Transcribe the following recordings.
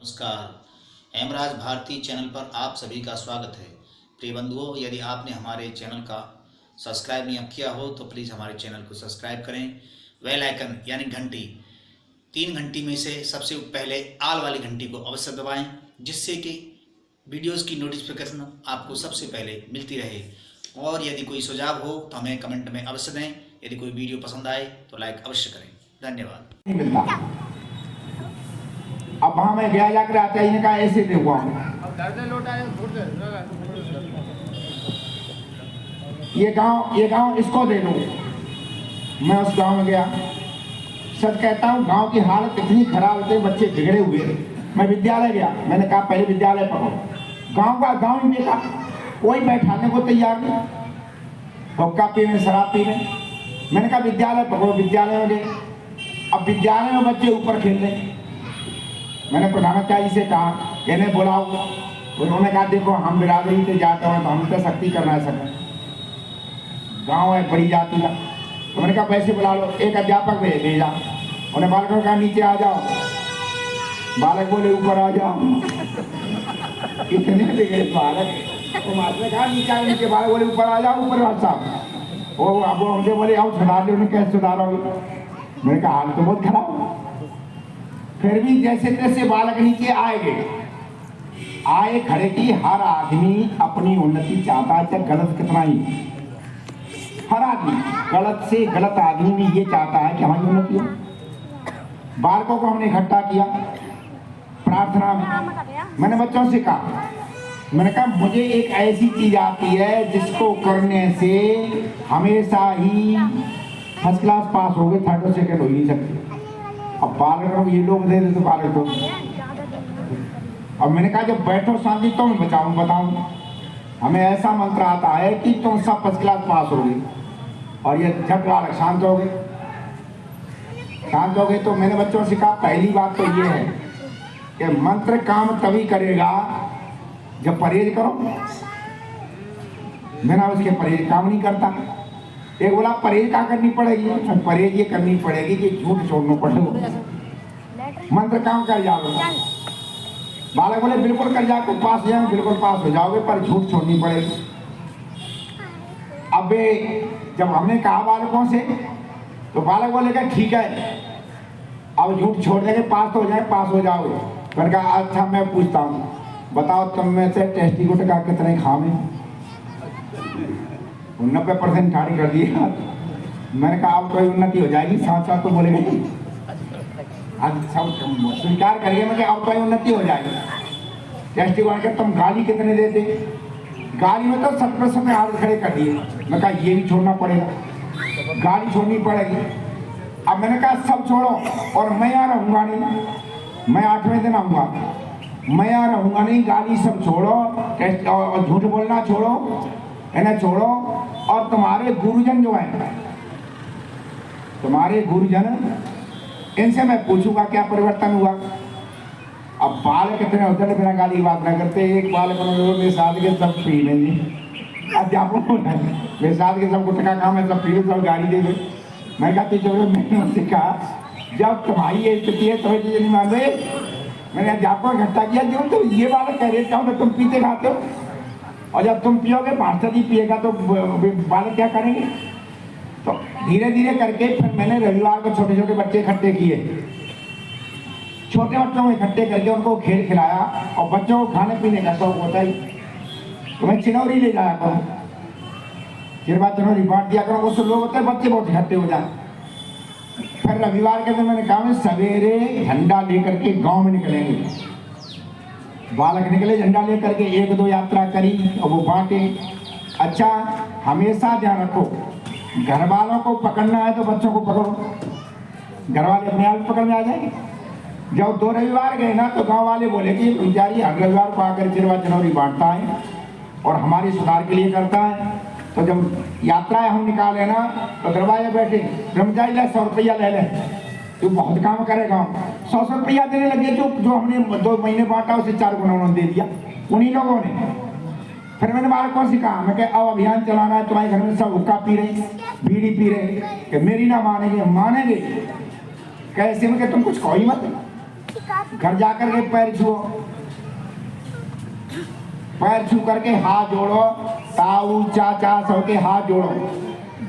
नमस्कार। हेमराज भारती चैनल पर आप सभी का स्वागत है। प्रिय बंधुओं, यदि आपने हमारे चैनल का सब्सक्राइब नहीं किया हो तो प्लीज़ हमारे चैनल को सब्सक्राइब करें। बेल आइकन यानी घंटी, 3 घंटी में से सबसे पहले आल वाली घंटी को अवश्य दबाएं, जिससे कि वीडियोस की नोटिफिकेशन आपको सबसे पहले मिलती रहे। और यदि कोई सुझाव हो तो हमें कमेंट में अवश्य दें। यदि कोई वीडियो पसंद आए तो लाइक अवश्य करें। धन्यवाद। नहीं मिलता। अब वहां मैं गया जाकर आता ही कहा ऐसे दे हुआ हूँ। ये गांव इसको दे दो। मैं उस गांव में गया। सच कहता हूँ, गांव की हालत इतनी खराब होती, बच्चे बिगड़े हुए। मैं विद्यालय गया, मैंने कहा पहले विद्यालय पढ़ो। गांव का गांव ही बेटा, कोई बैठाने को तैयार नहीं। हुक्का पीने, शराब पीने। मैंने कहा विद्यालय पढ़ो। विद्यालय में गए। अब विद्यालय में बच्चे ऊपर खेल रहे। मैंने प्रधानाचार्य से कहा इन्हें बुलाओ। उन्होंने कहा देखो हम बिरादरी से जाते हैं तो हम तो सख्ती करना है सकते, गांव है बड़ी जाति का। तो मैंने कहा पैसे बुला लो। एक अध्यापक भेजा। उन्हें बालकों का नीचे आ जाओ। बालक बोले ऊपर आ जाओ। इतने बिगड़े बालक। तो मास्टर ने कहा नीचे नीचे। बालक बोले ऊपर आ जाओ। ऊपर बात साहब वो अब मुझे बोले आओ सुधार लो। उन्हें कैसे सुधारोगे? मैंने कहा हाल तो बहुत खराब। फिर भी जैसे तैसे बालक नीचे आए खड़े की। हर आदमी अपनी उन्नति चाहता है, चाहे गलत कितना ही। हर आदमी गलत से गलत आदमी भी ये चाहता है कि हमारी उन्नति हो। बालकों को हमने इकट्ठा किया प्रार्थना में। मैंने बच्चों से कहा, मैंने कहा मुझे एक ऐसी चीज आती है जिसको करने से हमेशा ही फर्स्ट क्लास पास हो गए, थर्ड और सेकेंड हो ही नहीं सकते। अब बालक ये लोग दे देते बालक को। अब मैंने कहा जब बैठो शांति तो मैं बताऊं। हमें ऐसा मंत्र आता है कि तुम सब फर्स्ट क्लास पास हो गए। और ये झट बालक शांत हो गए। तो मैंने बच्चों से कहा पहली बात तो ये है कि मंत्र काम तभी करेगा जब परहेज करो। बिना उसके परहेज काम नहीं करता। एक बोला परहेज क्या करनी पड़ेगी? परहेज ये करनी पड़ेगी कि झूठ छोड़ना पड़ेगा, मंत्र काम कर जाओगे। बालक बोले बिल्कुल कर जाओगे, पास हो जाओगे, बिल्कुल पास हो जाओगे, पर झूठ छोड़नी पड़ेगी। अब जब हमने कहा बालकों से तो बालक बोले कि ठीक है अब झूठ छोड़ देंगे, पास तो हो जाए, पास हो जाओगे। मैंने कहा अच्छा मैं पूछता हूँ, बताओ तुम में से टेस्टिकोट का कितने खामे? 90% खाली कर दिया। मैंने कहा अब कोई उन्नति हो जाएगी। साथ साथ तो बोलेंगे आज सब स्वीकार करिए। मैं अब कोई उन्नति हो जाएगी। टेस्टिकोट के तुम गाली कितने देते? गाली में तो 70% में हाथ खड़े कर दिए। मैं कहा ये भी छोड़ना पड़ेगा, गाली छोड़नी पड़ेगी। अब मैंने कहा सब छोड़ो और मैं यहाँ रहूँगा नहीं। मैं 8वें दिन आऊँगा, मैं यहाँ रहूँगा नहीं। गाली सब छोड़ो और झूठ बोलना छोड़ो, इन्हें छोड़ो। और तुम्हारे गुरुजन जो हैं, तुम्हारे गुरुजन, इनसे मैं पूछूंगा क्या परिवर्तन हुआ। अब बालक कितने होते हैं बिना गाली की बात ना करते। एक बालक मेरे साथ के सब पी लेंगे। अध्यापक मेरे साथ के सब गुटखा काम है, सब पी सब गाली दे दे। मैं कहती चलो मैंने उनसे कहा जब तुम्हारी ये स्थिति है तुम्हें चीजें नहीं मान रहे। मैंने अध्यापक इकट्ठा किया जो तो ये बालक कह रहे तो तुम पीते खाते हो, और जब तुम पियोगे मास्टर जी पिएगा तो बालक क्या करेंगे? तो धीरे धीरे करके फिर मैंने रविवार को छोटे छोटे बच्चे इकट्ठे किए। छोटे बच्चों को इकट्ठे करके उनको खेल खिलाया। और बच्चों को खाने पीने का शौक होता ही, तो मैं चिनौरी ले जाया करूँ, फिर बाद चिनौरी बांट दिया करूँ। उससे लोग होते हैं बच्चे बहुत इकट्ठे हो जाए। फिर रविवार के दिन मैंने कहा सवेरे झंडा लेकर के गाँव में निकलेंगे। बालक निकले झंडा लेकर के, 1-2 यात्रा करी और वो बांटे। अच्छा हमेशा ध्यान रखो, घर वालों को पकड़ना है तो बच्चों को पकड़ो, घर वाले अपने आप पकड़ में आ जाएंगे। जब 2 रविवार गए ना तो गांव वाले बोले कि पुजारी हर रविवार को आकर चिरवा चिनौरी बांटता है और हमारे सुधार के लिए करता है। तो जब यात्राएं हम निकाले ना तो दरवाजे बैठे ब्रह्मचारी ले 100 रुपया ले ले, तू बहुत काम करेगा। 100 रुपया देने लगे। जो हमने 2 महीने बांटा उसे 4 गुना उन्होंने दे दिया उन्हीं लोगों ने। फिर मैंने बालकों से कहा मैं अब अभियान चलाना है, तुम्हारे घर में सब हुक्का पी रहे, बीड़ी पी रहे, कि मेरी ना मानेंगे। मानेंगे कैसे? में तुम कुछ कहो ही मत। घर जाकर के पैर छुओ, पैर छू करके हाथ जोड़ो, ताऊ चाचा सबके हाथ जोड़ो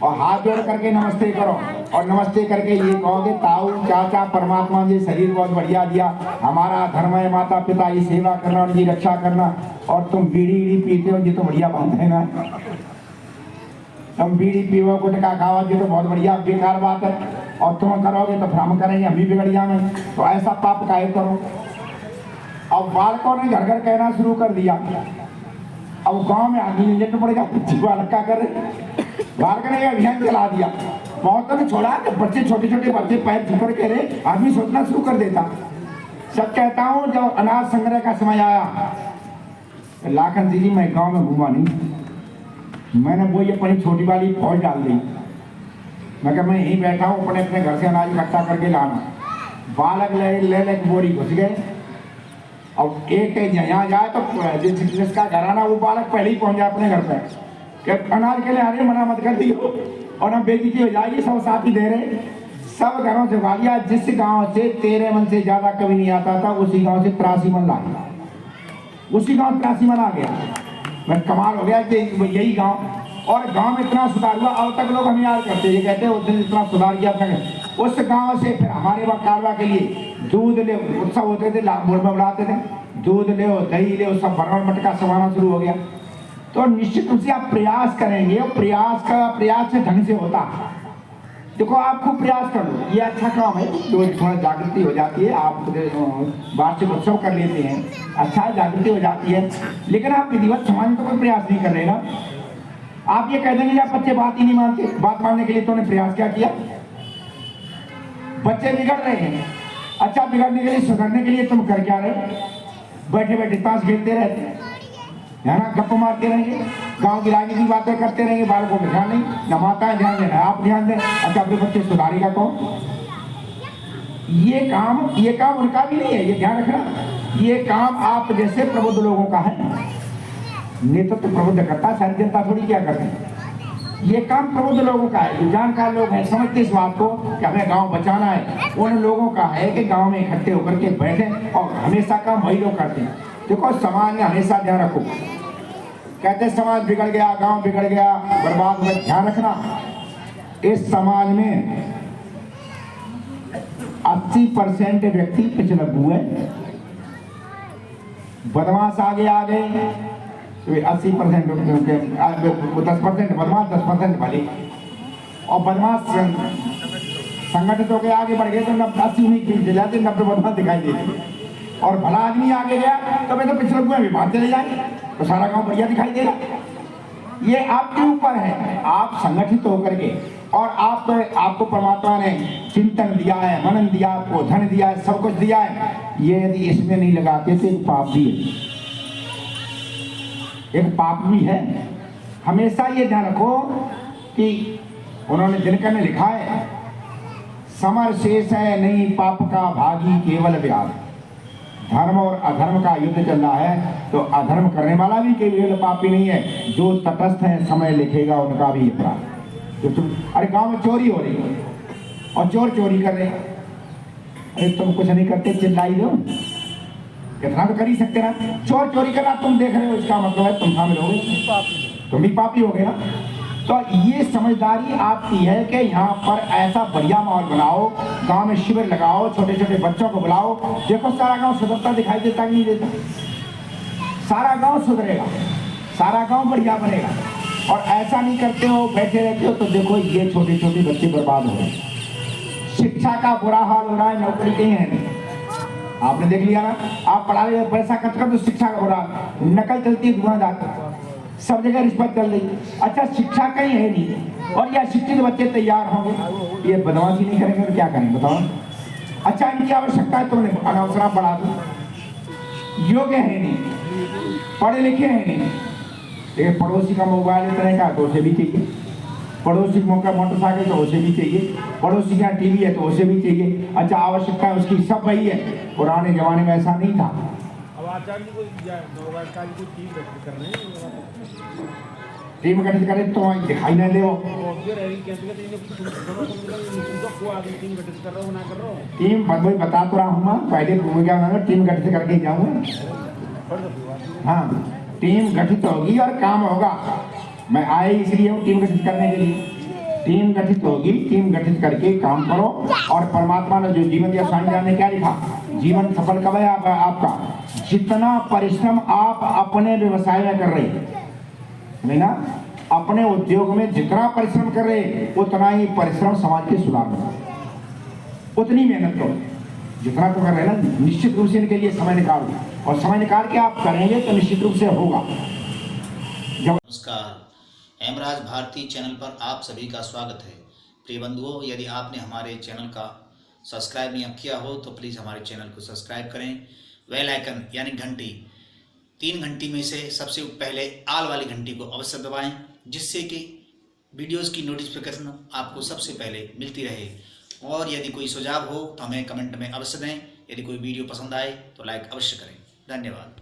और हाथ जोड़ करके नमस्ते करो। और नमस्ते करके ये कहोगे, ताऊ चाचा परमात्मा ने शरीर बहुत बढ़िया दिया, हमारा धर्म है माता पिता की सेवा करना, उनकी रक्षा करना। और तुम बीड़ी पीते हो, ये तो बढ़िया बात है ना। तुम बीड़ी पीओ, गुटखा खाओ, ये तो बहुत बढ़िया बेकार बात है। और तुम करोगे तो फिर हम करेंगे, हम भी बिगड़ जाएंगे। तो ऐसा पाप काहे करो। अब बालकों ने घर घर कहना शुरू कर दिया। अब गांव में आदमी लेट पड़ेगा, बालक क्या करे, बालक ने अभियान चला दिया। बहुत ने छोड़ा कि बच्चे छोटे छोटे बच्चे पैर झुकर के रहे, आदमी सोचना शुरू कर देता। सब कहता हूँ जब अनाज संग्रह का समय आया, लाखन जी मैं गांव में घूमा नहीं, मैंने वो ये अपनी छोटी वाली फौज डाल दी। मैं कहा मैं यहीं बैठा हूँ, अपने अपने घर से अनाज इकट्ठा करके लाना। बालक ले बोरी घुस गए। अब एक यहाँ जाए तो जिसका घर आना वो बालक पहले ही पहुँच जाए अपने घर पर कि अनाज के लिए आ रहे, मना मत कर दियो और हम बेइज्जती हो जाएगी। सब साथ ही दे रहे, सब घरों से उठा लिया। जिस गांव से 13 मन से ज्यादा कभी नहीं आता था, उसी गांव से 83 मन ला गया। उसी गांव 83 मन आ गया। मैं कमाल हो गया कि यही गांव। और गांव में इतना सुधार हुआ, अब तक लोग हमें याद करते, ये कहते हैं उस दिन इतना सुधार किया था। उस गांव से फिर हमारे वहाँ कालवा के लिए दूध ले उत्सव होते थे, बोल में उड़ाते थे, दूध ले दही ले, सब भरवन मटका समाना शुरू हो गया। तो निश्चित रूप से आप प्रयास करेंगे, प्रयास से ढंग से होता। देखो आप खूब प्रयास कर लो, ये अच्छा काम है, जो थोड़ा जागृति हो जाती है। आप वार्षिक उत्सव कर लेते हैं, अच्छा जागृति हो जाती है। लेकिन आप विधिवत समाज में तो कोई प्रयास नहीं कर रहे ना। आप ये कह देंगे आप बच्चे बात ही नहीं मानते, बात मानने के लिए तुमने प्रयास क्या किया। बच्चे बिगड़ रहे हैं, अच्छा बिगड़ने के लिए सुधरने के लिए तुम कर क्या रहे, बैठे बैठे ताश खेलते रहते हैं, है ना, गप्प मारते रहेंगे, गांव की राजनीति की बातें करते रहेंगे, बालकों को ध्यान नहीं, न माताएं ध्यान देना, आप ध्यान दें। अच्छा अपने बच्चे सुधारेगा कौन। ये काम उनका भी नहीं है, ये ध्यान रखना। ये काम आप जैसे प्रबुद्ध लोगों का है, नेतृत्व तो प्रबुद्ध करता, सारी जनता थोड़ी क्या करते हैं। ये काम प्रबुद्ध लोगों का है, जो जानकार लोग हैं, समझते इस बात को कि हमें गांव बचाना है। उन लोगों का है कि गांव में इकट्ठे होकर के बैठे और हमेशा काम वही लोग करते हैं। देखो समाज में हमेशा ध्यान रखो, कहते समाज बिगड़ गया, गांव बिगड़ गया, बर्बाद हो गया। ध्यान रखना, इस समाज में 80% व्यक्ति पिछड़े हैं, बदमाश आगे आ गए। 80% 10% बदमाश, 10% भले। और बदमाश संगठित होकर आगे बढ़ गए तो 80 उन्हीं जाते, 90 बदमाश दिखाई देते। और भला आदमी आगे गया तो मैं तो पिछले हुए भी बात चले जाए तो सारा गांव बढ़िया दिखाई देगा। ये आपके ऊपर है, आप संगठित होकर के, और आपको परमात्मा ने चिंतन दिया है, मनन दिया, आपको धन दिया है, सब कुछ दिया है। ये यदि इसमें नहीं लगाते तो एक पाप भी है, एक पाप भी है। हमेशा ये ध्यान रखो कि उन्होंने दिनकर में लिखा है, समर शेष है नहीं पाप का भागी केवल व्याध। धर्म और अधर्म का युद्ध चल रहा है, तो अधर्म करने वाला भी केवल पापी नहीं है, जो तटस्थ है समय लिखेगा उनका भी अपराध। तो तुम अरे गांव में चोरी हो रही है और चोर चोरी कर रहे हैं, अरे तुम कुछ नहीं करते, चिल्लाई दो, इतना तो कर ही सकते ना। चोर चोरी करना तुम देख रहे हो, इसका मतलब है तुम शामिल हो गए, तुम भी पापी हो गए ना। तो ये समझदारी आपकी है कि यहाँ पर ऐसा बढ़िया माहौल बनाओ, गांव में शिविर लगाओ, छोटे छोटे बच्चों को बुलाओ। देखो सारा गांव सुधरता दिखाई देता कि नहीं देता, सारा गांव सुधरेगा, सारा गांव बढ़िया बनेगा। और ऐसा नहीं करते हो, बैठे रहते हो, तो देखो ये छोटे छोटे बच्चे बर्बाद हो रहे हैं। शिक्षा का बुरा हाल हो रहा है, नौकरी कहीं है नहीं, आपने देख लिया ना। आप पढ़ाई पैसा खर्च कर, तो शिक्षा का बुरा, नकल चलती है, धुआंधार, सब जगह रिश्वत चल रही। अच्छा शिक्षा कहीं है नहीं, और या शिक्षित बच्चे तैयार होंगे, ये बदमाशी नहीं करेंगे तो क्या करेंगे बताओ। अच्छा इनकी आवश्यकता है, तुमने अनावसरा बढ़ा दी, योग्य है नहीं, पढ़े लिखे हैं नहीं। एक पड़ोसी का मोबाइल इतने का तो उसे भी चाहिए, पड़ोसी का मोटरसाइकिल तो उसे भी चाहिए, पड़ोसी का टीवी है तो उसे भी चाहिए। अच्छा आवश्यकता उसकी सब वही है, पुराने जमाने में ऐसा नहीं था। आचार्य जी को टीम गठित करे तो दिखाई नहीं दे वो टीम वही बता तो रहा हूँ मैं पहले भूमिका में टीम गठित करके ही जाऊँगा। हाँ टीम गठित होगी और काम होगा। मैं आए इसलिए हूँ टीम गठित करने के लिए। टीम गठित होगी, टीम गठित करके काम करो। और परमात्मा ने जो जीवन दिया, स्वामी जी ने क्या लिखा, जीवन सफल कब है आपका, जितना परिश्रम आप अपने व्यवसाय में कर रहे हैं ना, अपने उद्योग में जितना परिश्रम कर रहे हैं उतना ही परिश्रम समाज के सुधार में, उतनी मेहनत करो जितना तो कर रहे हैं ना। निश्चित रूप से इनके लिए समय निकालो और समय निकाल के आप करेंगे तो निश्चित रूप से होगा। नमस्कार, हेमराज भारती चैनल पर आप सभी का स्वागत है। प्रिय बंधुओं, यदि आपने हमारे चैनल का सब्सक्राइब नहीं किया हो तो प्लीज़ हमारे चैनल को सब्सक्राइब करें। बेल आइकन यानी घंटी, 3 घंटी में से सबसे पहले आल वाली घंटी को अवश्य दबाएं, जिससे कि वीडियोस की नोटिफिकेशन आपको सबसे पहले मिलती रहे। और यदि कोई सुझाव हो तो हमें कमेंट में अवश्य दें। यदि कोई वीडियो पसंद आए तो लाइक अवश्य करें। धन्यवाद।